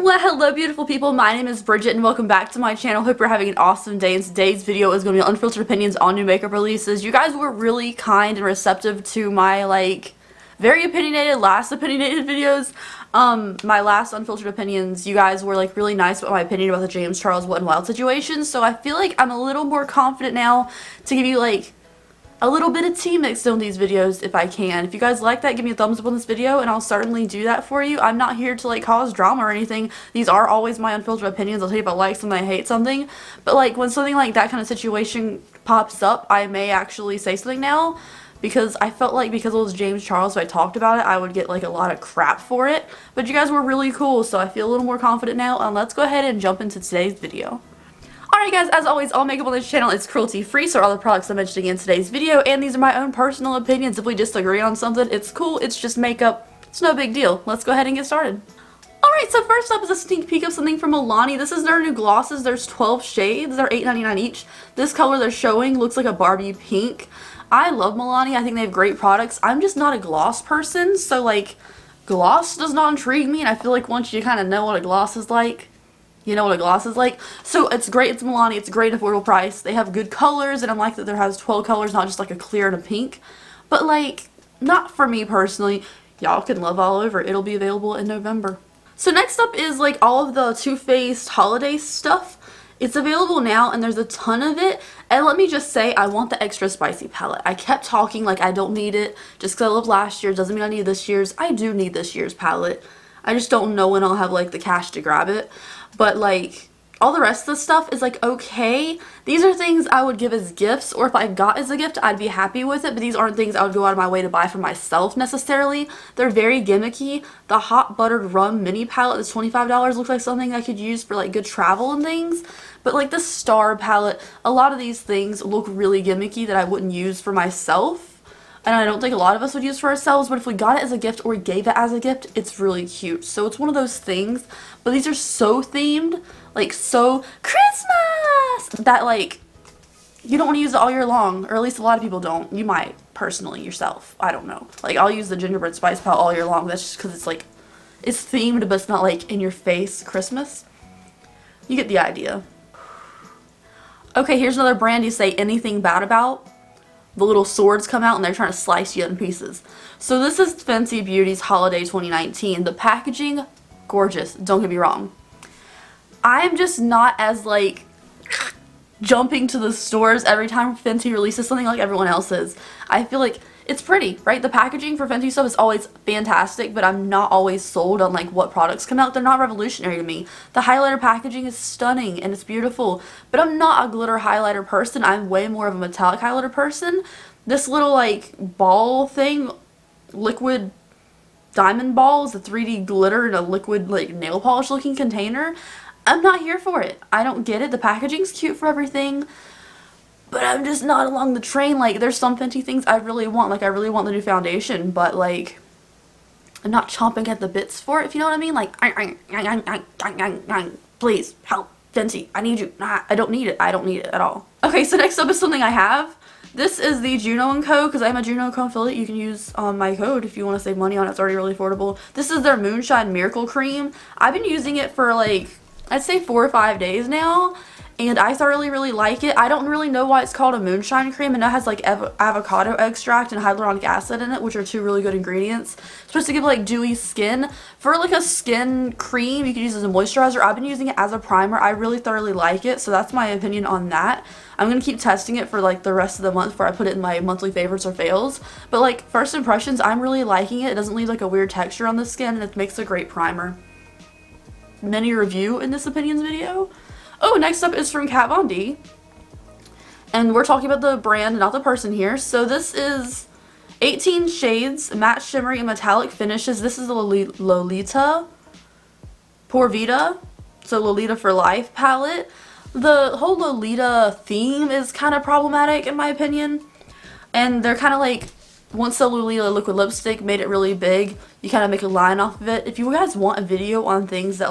Well, hello beautiful people, my name is Bridget and welcome back to my channel. Hope you're having an awesome day, and today's video is going to be unfiltered opinions on new makeup releases. You guys were really kind and receptive to my very last opinionated videos. My last unfiltered opinions, you guys were really nice about my opinion about the James Charles Wet n Wild situation, so I feel like I'm a little more confident now to give you a little bit of tea mixed in these videos if I can. If you guys like that, give me a thumbs up on this video and I'll certainly do that for you. I'm not here to cause drama or anything. These are always my unfiltered opinions. I'll tell you if I like something, I hate something. But when something like that kind of situation pops up, I may actually say something now, because I felt like because it was James Charles, so I talked about it, I would get a lot of crap for it. But you guys were really cool, so I feel a little more confident now, and let's go ahead and jump into today's video. Alright guys, as always, all makeup on this channel is cruelty-free, so all the products I'm mentioning in today's video, and these are my own personal opinions. If we disagree on something, it's cool, it's just makeup, it's no big deal. Let's go ahead and get started. Alright, so first up is a sneak peek of something from Milani. This is their new glosses. There's 12 shades, they're $8.99 each. This color they're showing looks like a Barbie pink. I love Milani, I think they have great products. I'm just not a gloss person, so gloss does not intrigue me, and I feel like once you kind of know what a gloss is like, you know what a gloss is like. So it's great, it's Milani, it's a great affordable price. They have good colors, and I like that there has 12 colors, not just a clear and a pink. But not for me personally. Y'all can love all over. It'll be available in November. So next up is all of the Too Faced holiday stuff. It's available now, and there's a ton of it. And let me just say, I want the extra spicy palette. I kept talking I don't need it just because I love last year's. Doesn't mean I need this year's. I do need this year's palette. I just don't know when I'll have the cash to grab it. But all the rest of the stuff is okay. These are things I would give as gifts, or if I got as a gift, I'd be happy with it, but these aren't things I would go out of my way to buy for myself necessarily. They're very gimmicky. The Hot Buttered Rum mini palette that's $25 looks like something I could use for good travel and things. But the Star palette, a lot of these things look really gimmicky that I wouldn't use for myself. And I don't think a lot of us would use for ourselves, but if we got it as a gift or gave it as a gift, it's really cute. So it's one of those things, but these are so themed, so Christmas, that you don't want to use it all year long, or at least a lot of people don't. You might, personally, yourself. I don't know. I'll use the Gingerbread Spice palette all year long. That's just because it's themed, but it's not in your face Christmas. You get the idea. Okay, here's another brand you say anything bad about. The little swords come out and they're trying to slice you in pieces. So this is Fenty Beauty's Holiday 2019. The packaging, gorgeous, don't get me wrong. I'm just not as jumping to the stores every time Fenty releases something like everyone else is. I feel it's pretty, right? The packaging for Fenty stuff is always fantastic, but I'm not always sold on what products come out. They're not revolutionary to me. The highlighter packaging is stunning and it's beautiful, but I'm not a glitter highlighter person. I'm way more of a metallic highlighter person. This little ball thing, liquid diamond balls, the 3D glitter in a liquid nail polish looking container, I'm not here for it. I don't get it. The packaging's cute for everything, but I'm just not along the train. There's some Fenty things I really want. I really want the new foundation, but I'm not chomping at the bits for it, if you know what I mean. Please, help, Fenty, I need you. Nah, I don't need it. I don't need it at all. Okay, so next up is something I have. This is the Juno & Co. Because I'm a Juno & Co. affiliate. You can use my code if you want to save money on it. It's already really affordable. This is their Moonshine Miracle Cream. I've been using it for I'd say 4 or 5 days now, and I thoroughly really like it. I don't really know why it's called a moonshine cream, and it has avocado extract and hyaluronic acid in it, which are 2 really good ingredients. It's supposed to give dewy skin. For a skin cream, you can use it as a moisturizer. I've been using it as a primer. I really thoroughly like it, so that's my opinion on that. I'm going to keep testing it for the rest of the month before I put it in my monthly favorites or fails. But first impressions, I'm really liking it. It doesn't leave a weird texture on the skin, and it makes a great primer. Mini review in this opinions video. Oh, next up is from Kat Von D. And we're talking about the brand, not the person here. So this is 18 shades, matte, shimmery, and metallic finishes. This is the Lolita Por Vida. So Lolita for Life palette. The whole Lolita theme is kind of problematic in my opinion. And they're kind of once the Lolita liquid lipstick made it really big, you kind of make a line off of it. If you guys want a video on things that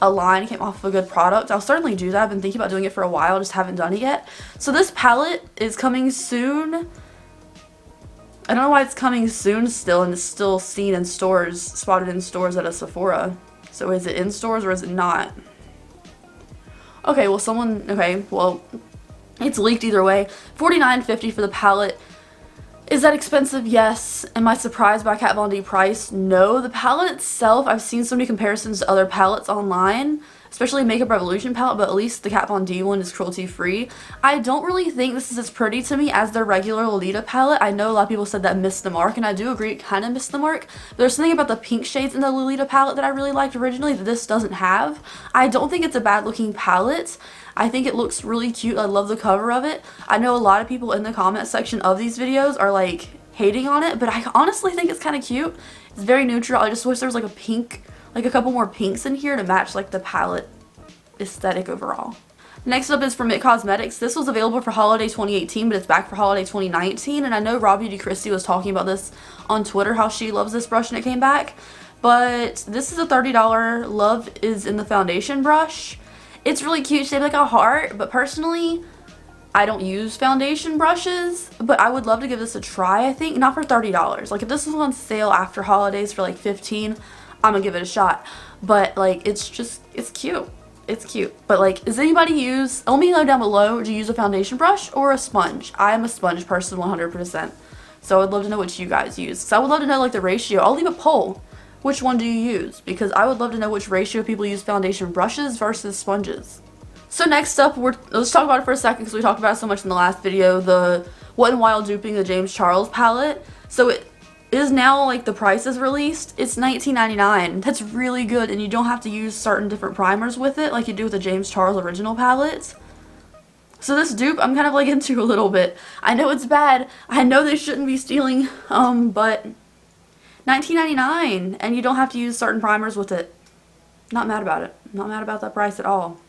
a line came off of a good product, I'll certainly do that. I've been thinking about doing it for a while, just haven't done it yet. So this palette is coming soon. I don't know why it's coming soon still, and it's still seen in stores, spotted in stores at a Sephora. So is it in stores or is it not? Okay, well okay, well, it's leaked either way. $49.50 for the palette. Is that expensive? Yes. Am I surprised by Kat Von D price? No. The palette itself, I've seen so many comparisons to other palettes online, especially Makeup Revolution palette, but at least the Kat Von D one is cruelty-free. I don't really think this is as pretty to me as their regular Lolita palette. I know a lot of people said that missed the mark, and I do agree it kind of missed the mark. There's something about the pink shades in the Lolita palette that I really liked originally that this doesn't have. I don't think it's a bad looking palette. I think it looks really cute. I love the cover of it. I know a lot of people in the comment section of these videos are like hating on it, but I honestly think it's kind of cute. It's very neutral. I just wish there was like a pink, like a couple more pinks in here to match like the palette aesthetic overall. Next up is from It Cosmetics. This was available for holiday 2018, but it's back for holiday 2019, and I know Raw Beauty Christie was talking about this on Twitter, how she loves this brush and it came back. But this is a $30 Love Is in the Foundation brush. It's really cute, shaped like a heart, but personally, I don't use foundation brushes, but I would love to give this a try, I think. Not for $30. Like, if this was on sale after holidays for like $15, I'm gonna give it a shot. But, like, it's cute. It's cute. But, like, does anybody let me know down below, do you use a foundation brush or a sponge? I am a sponge person 100%. So I would love to know what you guys use. So I would love to know, like, the ratio. I'll leave a poll. Which one do you use? Because I would love to know which ratio people use foundation brushes versus sponges. So next up, let's talk about it for a second because we talked about it so much in the last video, the Wet n Wild duping the James Charles palette. So it is now, like, the price is released. It's $19.99. That's really good, and you don't have to use certain different primers with it like you do with the James Charles original palettes. So this dupe, I'm kind of like into a little bit. I know it's bad. I know they shouldn't be stealing, but $19.99, and you don't have to use certain primers with it. Not mad about it. Not mad about that price at all.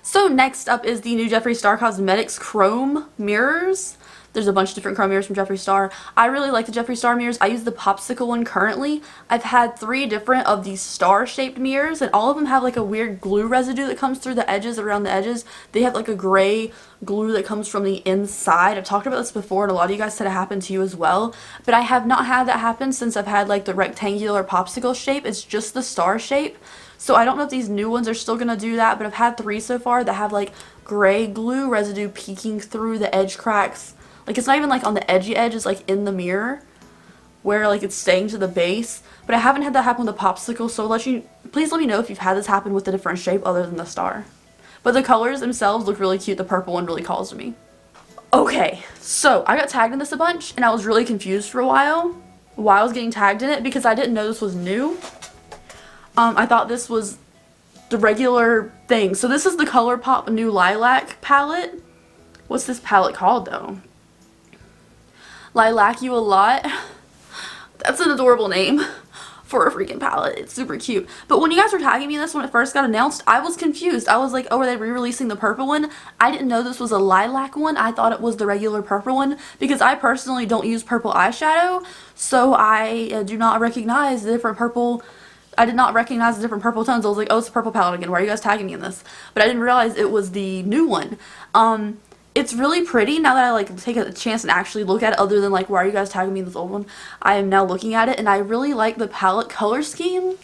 So next up is the new Jeffree Star Cosmetics Chrome Mirrors. There's a bunch of different chrome mirrors from Jeffree Star. I really like the Jeffree Star mirrors. I use the popsicle one currently. I've had 3 different of these star-shaped mirrors, and all of them have like a weird glue residue that comes through the edges, around the edges. They have like a gray glue that comes from the inside. I've talked about this before, and a lot of you guys said it happened to you as well. But I have not had that happen since I've had like the rectangular popsicle shape. It's just the star shape. So I don't know if these new ones are still going to do that, but I've had 3 so far that have like gray glue residue peeking through the edge cracks. Like, it's not even like on the edgy edge, it's like in the mirror where like it's staying to the base. But I haven't had that happen with the popsicle, so please let me know if you've had this happen with a different shape other than the star. But the colors themselves look really cute. The purple one really calls to me. Okay, so I got tagged in this a bunch, and I was really confused for a while I was getting tagged in it because I didn't know this was new. I thought this was the regular thing. So this is the Colourpop new Lilac palette. What's this palette called though? Lilac You a Lot. That's an adorable name for a freaking palette. It's super cute. But when you guys were tagging me in this when it first got announced, I was confused. I was like, oh, are they re-releasing the purple one? I didn't know this was a lilac one. I thought it was the regular purple one because I personally don't use purple eyeshadow, so I do not recognize the different purple. I did not recognize the different purple tones. I was like, oh, it's a purple palette again. Why are you guys tagging me in this? But I didn't realize it was the new one. It's really pretty now that I like take a chance and actually look at it, other than like, why are you guys tagging me in this old one? I am now looking at it, and I really like the palette color scheme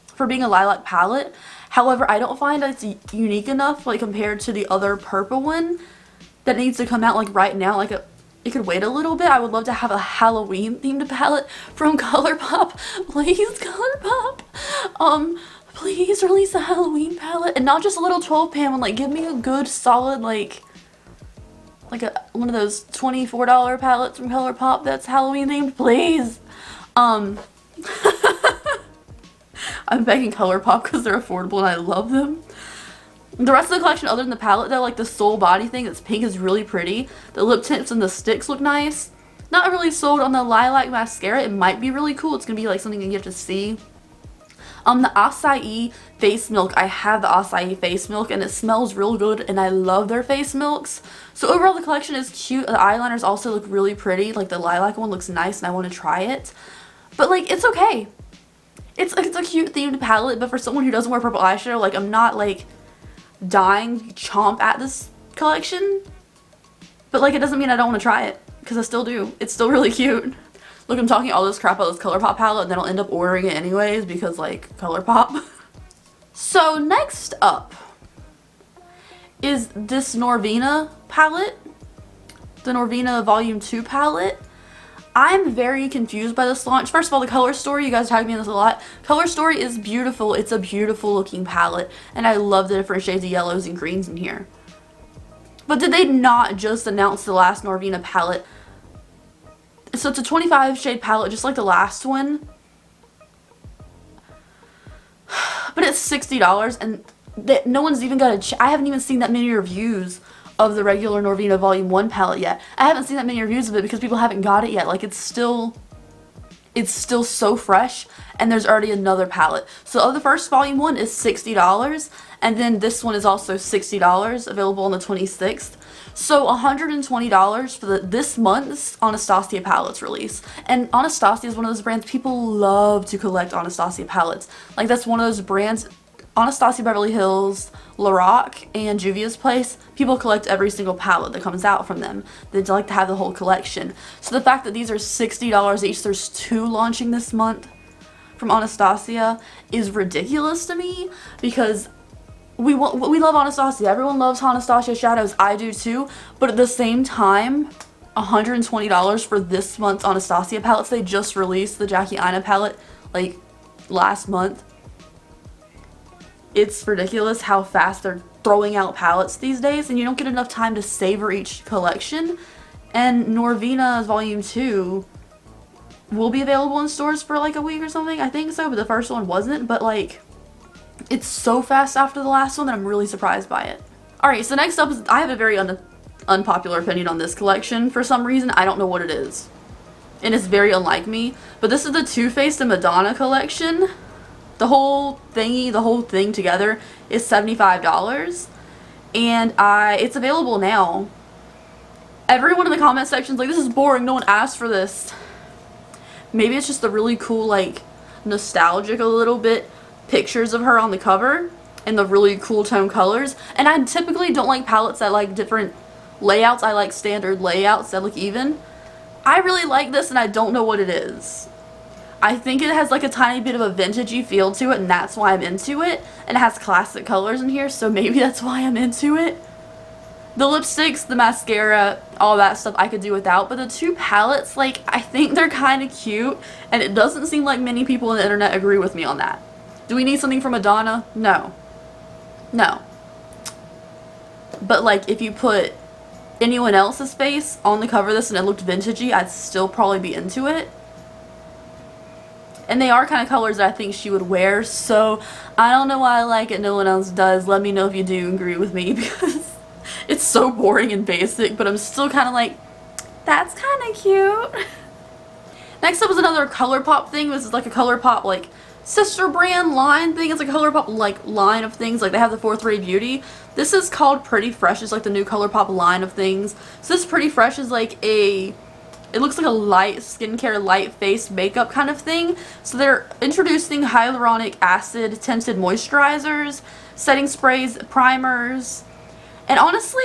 for being a lilac palette. However, I don't find it's unique enough like compared to the other purple one that needs to come out like right now. Like it could wait a little bit. I would love to have a Halloween themed palette from Colourpop. Please, Colourpop. Please release a Halloween palette, and not just a little 12 pan one. Like, give me a good solid like one of those $24 palettes from Colourpop that's Halloween themed, please. I'm begging Colourpop because they're affordable and I love them. The rest of the collection, other than the palette though, like the soul body thing that's pink is really pretty. The lip tints and the sticks look nice. Not really sold on the lilac mascara. It might be really cool. It's gonna be like something you get to see. The acai face milk, I have the acai face milk and it smells real good and I love their face milks. So overall the collection is cute. The eyeliners also look really pretty. Like the lilac one looks nice and I want to try it. But like, it's okay. It's a cute themed palette, but for someone who doesn't wear purple eyeshadow, like I'm not like dying to chomp at this collection. But like, it doesn't mean I don't want to try it, because I still do. It's still really cute. Look, I'm talking all this crap about this Colourpop palette and then I'll end up ordering it anyways because like Colourpop. So next up is this Norvina palette, the Norvina Volume 2 palette. I'm very confused by this launch. First of all, the color story, you guys tag me in this a lot. Color story is beautiful. It's a beautiful looking palette, and I love the different shades of yellows and greens in here. But did they not just announce the last Norvina palette? So it's a 25 shade palette, just like the last one. But it's $60, and no one's even got I haven't even seen that many reviews of the regular Norvina Volume 1 palette yet. I haven't seen that many reviews of it because people haven't got it yet. Like, it's still so fresh, and there's already another palette. So the first Volume 1 is $60, and then this one is also $60, available on the 26th. So $120 for this month's Anastasia palettes release. And Anastasia is one of those brands, people love to collect Anastasia palettes. Like, that's one of those brands, Anastasia Beverly Hills, Lorac, and Juvia's Place, people collect every single palette that comes out from them. They like to have the whole collection. So the fact that these are $60 each, there's 2 launching this month from Anastasia, is ridiculous to me, because we love Anastasia. Everyone loves Anastasia shadows. I do too. But at the same time, $120 for this month's Anastasia palettes. They just released the Jackie Aina palette like last month. It's ridiculous how fast they're throwing out palettes these days, and you don't get enough time to savor each collection. And Norvina's Volume 2 will be available in stores for like a week or something. I think so, but the first one wasn't. But like, it's so fast after the last one that I'm really surprised by it. Alright, so next up is, I have a very unpopular opinion on this collection. For some reason, I don't know what it is. And it's very unlike me. But this is the Too Faced and Madonna collection. The whole thing together is $75. And it's available now. Everyone in the comment section's like, this is boring, no one asked for this. Maybe it's just the really cool, like, nostalgic a little bit pictures of her on the cover and the really cool tone colors. And I typically don't like palettes that like different layouts. I like standard layouts that look even. I really like this, and I don't know what it is. I think it has like a tiny bit of a vintagey feel to it, and that's why I'm into it. And it has classic colors in here, so maybe that's why I'm into it. The lipsticks, the mascara, all that stuff I could do without, but the 2 palettes, like, I think they're kind of cute, and it doesn't seem like many people on the internet agree with me on that. Do we need something from Madonna? No. No. But like, if you put anyone else's face on the cover of this and it looked vintagey, I'd still probably be into it. And they are kind of colors that I think she would wear, so I don't know why I like it, no one else does. Let me know if you do agree with me, because it's so boring and basic, but I'm still kind of like, that's kind of cute. Next up is another Colourpop thing. This is like a Colourpop like sister brand line thing. It's like a Colourpop like line of things. Like, they have the 4th Beauty. This is called Pretty Fresh. It's like the new Colourpop line of things. So this Pretty Fresh is like it looks like a light skincare, light face makeup kind of thing. So they're introducing hyaluronic acid tinted moisturizers, setting sprays, primers. And honestly,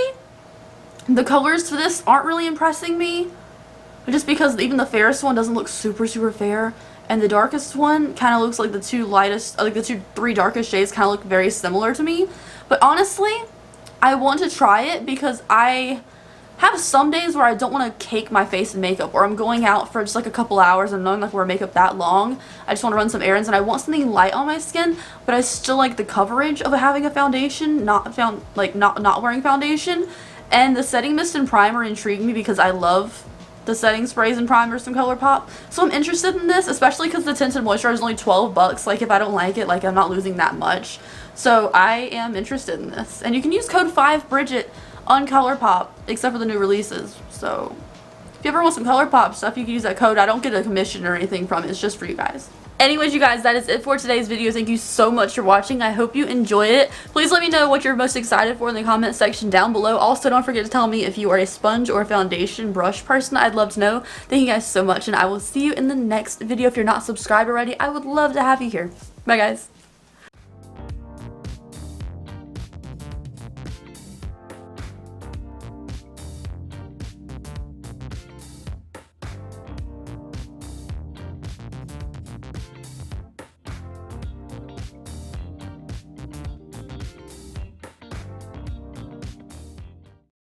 the colors for this aren't really impressing me. Just because even the fairest one doesn't look super fair. And the darkest one kind of looks like the 2 lightest, like the 3 darkest shades kind of look very similar to me. But honestly, I want to try it because I have some days where I don't want to cake my face in makeup, or I'm going out for just like a couple hours and I'm not going to wear makeup that long. I just want to run some errands and I want something light on my skin, but I still like the coverage of having a foundation, not wearing foundation. And the setting mist and primer intrigue me because I love the setting sprays and primers from Colourpop. So I'm interested in this, especially because the tinted moisturizer is only $12. Like, if I don't like it, like, I'm not losing that much. So I am interested in this. And you can use code 5Bridget on Colourpop, except for the new releases. So if you ever want some Colourpop stuff, you can use that code. I don't get a commission or anything from it. It's just for you guys. Anyways, you guys, that is it for today's video. Thank you so much for watching. I hope you enjoyed it. Please let me know what you're most excited for in the comment section down below. Also, don't forget to tell me if you are a sponge or foundation brush person. I'd love to know. Thank you guys so much, and I will see you in the next video. If you're not subscribed already, I would love to have you here. Bye, guys.